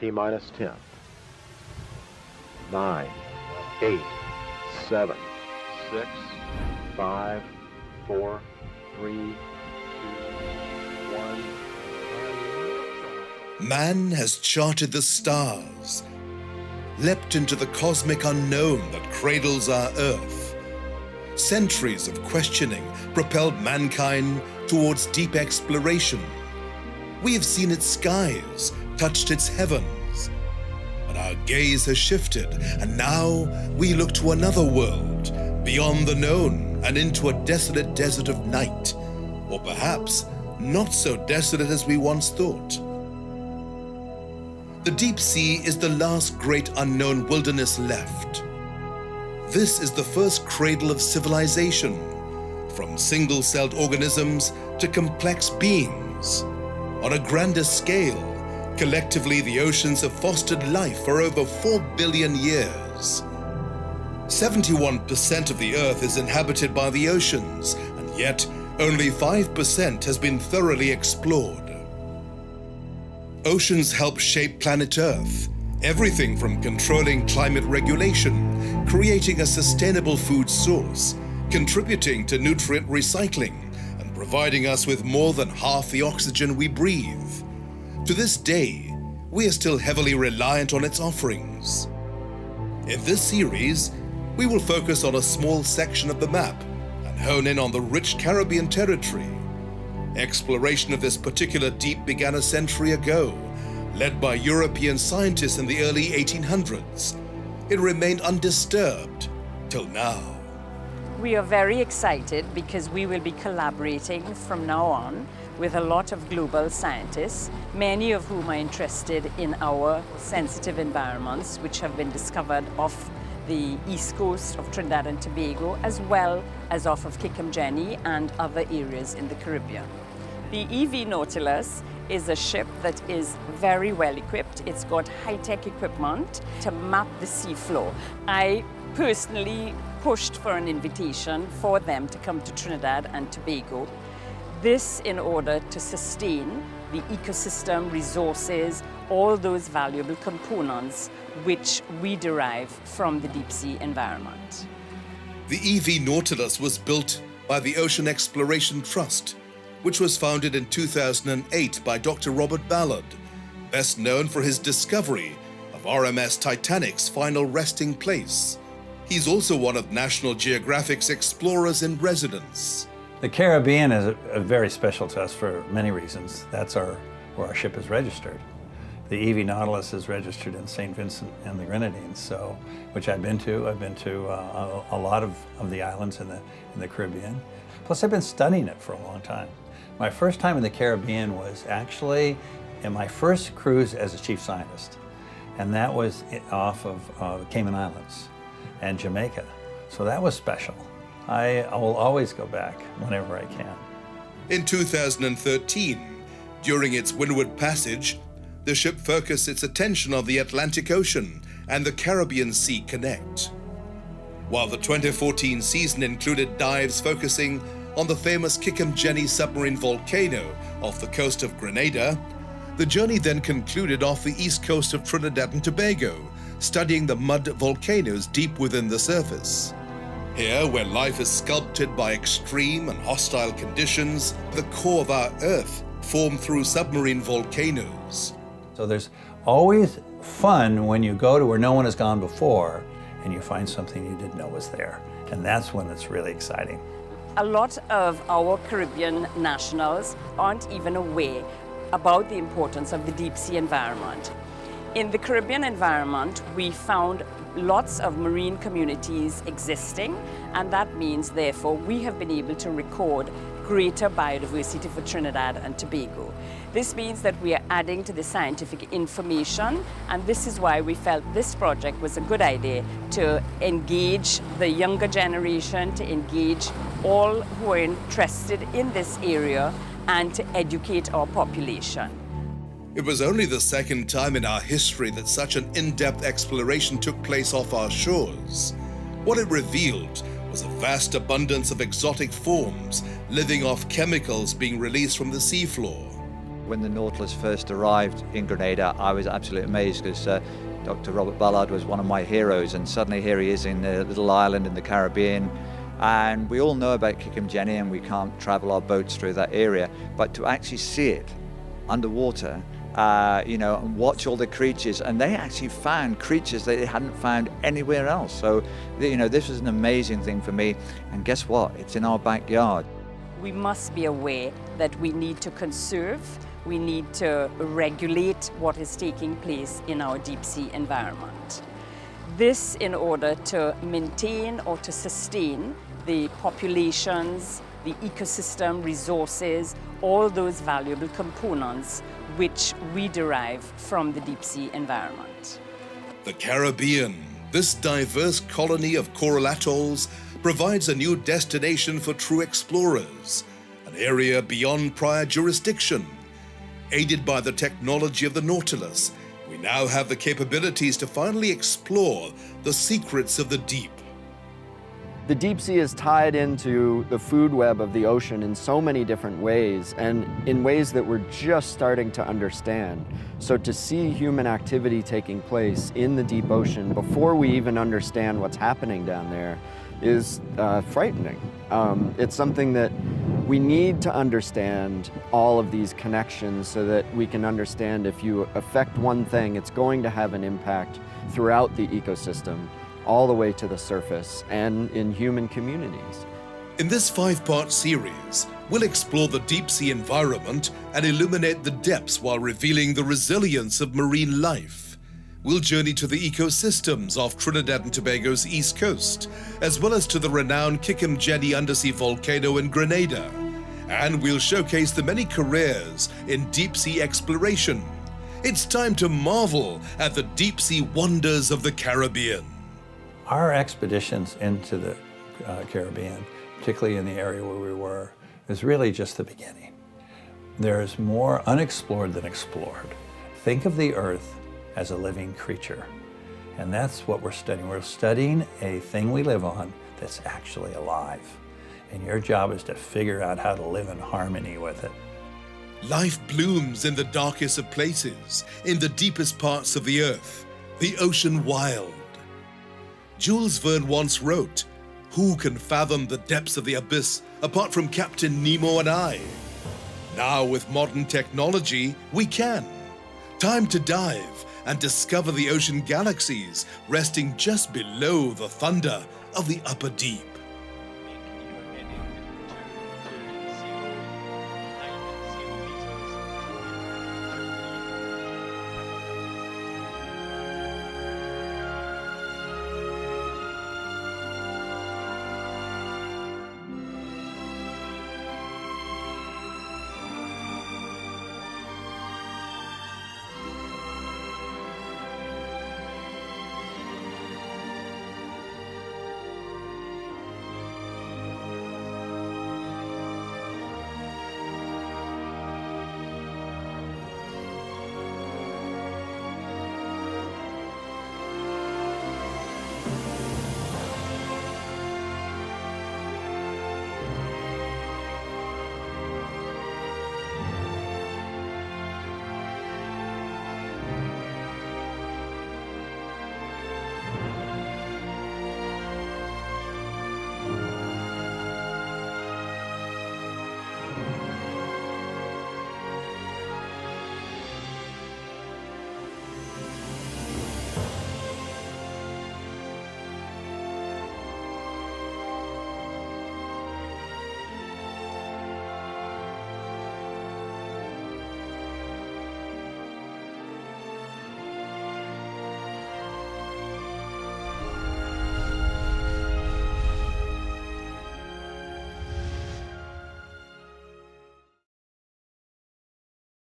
T-minus 10. 9, 8, 7, 6, 5, 4, 3, 2, 1. Man has charted the stars, leapt into the cosmic unknown that cradles our Earth. Centuries of questioning propelled mankind towards deep exploration. We have seen its skies, touched its heavens. But our gaze has shifted, and now we look to another world, beyond the known and into a desolate desert of night. Or perhaps not so desolate as we once thought. The deep sea is the last great unknown wilderness left. This is the first cradle of civilization, from single-celled organisms to complex beings. On a grander scale, collectively the oceans have fostered life for over 4 billion years. 71% of the Earth is inhabited by the oceans, and yet only 5% has been thoroughly explored. Oceans help shape planet Earth, everything from controlling climate regulation, creating a sustainable food source, contributing to nutrient recycling, and providing us with more than half the oxygen we breathe. To this day, we are still heavily reliant on its offerings. In this series, we will focus on a small section of the map and hone in on the rich Caribbean territory. Exploration of this particular deep began a century ago, led by European scientists in the early 1800s. It remained undisturbed till now. We are very excited because we will be collaborating from now on with a lot of global scientists, many of whom are interested in our sensitive environments, which have been discovered off the east coast of Trinidad and Tobago, as well as off of Kikamjeni and other areas in the Caribbean. The EV Nautilus is a ship that is very well equipped. It's got high-tech equipment to map the seafloor. I personally pushed for an invitation for them to come to Trinidad and Tobago. This in order to sustain the ecosystem, resources, all those valuable components which we derive from the deep sea environment. The EV Nautilus was built by the Ocean Exploration Trust, which was founded in 2008 by Dr. Robert Ballard, best known for his discovery of RMS Titanic's final resting place. He's also one of National Geographic's explorers in residence. The Caribbean is very special to us for many reasons. That's where our ship is registered. The EV Nautilus is registered in St. Vincent and the Grenadines, which I've been to. I've been to a lot of the islands in the Caribbean. Plus, I've been studying it for a long time. My first time in the Caribbean was actually in my first cruise as a chief scientist, and that was off of the Cayman Islands and Jamaica. So that was special. I will always go back whenever I can. In 2013, during its windward passage, the ship focused its attention on the Atlantic Ocean and the Caribbean Sea Connect. While the 2014 season included dives focusing on the famous Kikamjeni submarine volcano off the coast of Grenada, the journey then concluded off the east coast of Trinidad and Tobago, studying the mud volcanoes deep within the surface. Here, where life is sculpted by extreme and hostile conditions, the core of our Earth formed through submarine volcanoes. So there's always fun when you go to where no one has gone before and you find something you didn't know was there. And that's when it's really exciting. A lot of our Caribbean nationals aren't even aware about the importance of the deep sea environment. In the Caribbean environment, we found lots of marine communities existing, and that means, therefore, we have been able to record greater biodiversity for Trinidad and Tobago. This means that we are adding to the scientific information, and this is why we felt this project was a good idea to engage the younger generation, to engage all who are interested in this area, and to educate our population. It was only the second time in our history that such an in-depth exploration took place off our shores. What it revealed was a vast abundance of exotic forms living off chemicals being released from the seafloor. When the Nautilus first arrived in Grenada, I was absolutely amazed because Dr. Robert Ballard was one of my heroes, and suddenly here he is in a little island in the Caribbean. And we all know about Kikumjeni and we can't travel our boats through that area, but to actually see it underwater, and watch all the creatures, and they actually found creatures that they hadn't found anywhere else. So, this was an amazing thing for me, and guess what? It's in our backyard. We must be aware that we need to conserve, we need to regulate what is taking place in our deep sea environment. This in order to maintain or to sustain the populations, the ecosystem, resources, all those valuable components which we derive from the deep sea environment. The Caribbean, this diverse colony of coral atolls, provides a new destination for true explorers, an area beyond prior jurisdiction. Aided by the technology of the Nautilus, we now have the capabilities to finally explore the secrets of the deep. The deep sea is tied into the food web of the ocean in so many different ways, and in ways that we're just starting to understand. So to see human activity taking place in the deep ocean before we even understand what's happening down there is frightening. It's something that we need to understand all of these connections so that we can understand if you affect one thing, it's going to have an impact throughout the ecosystem, all the way to the surface and in human communities. In this 5-part series, we'll explore the deep sea environment and illuminate the depths while revealing the resilience of marine life. We'll journey to the ecosystems off Trinidad and Tobago's east coast, as well as to the renowned Kikumjeni undersea volcano in Grenada. And we'll showcase the many careers in deep sea exploration. It's time to marvel at the deep sea wonders of the Caribbean. Our expeditions into the Caribbean, particularly in the area where we were, is really just the beginning. There's more unexplored than explored. Think of the Earth as a living creature, and that's what we're studying. We're studying a thing we live on that's actually alive, and your job is to figure out how to live in harmony with it. Life blooms in the darkest of places, in the deepest parts of the Earth, the ocean wild. Jules Verne once wrote, "Who can fathom the depths of the abyss apart from Captain Nemo and I?" Now with modern technology, we can. Time to dive and discover the ocean galaxies resting just below the thunder of the upper deep.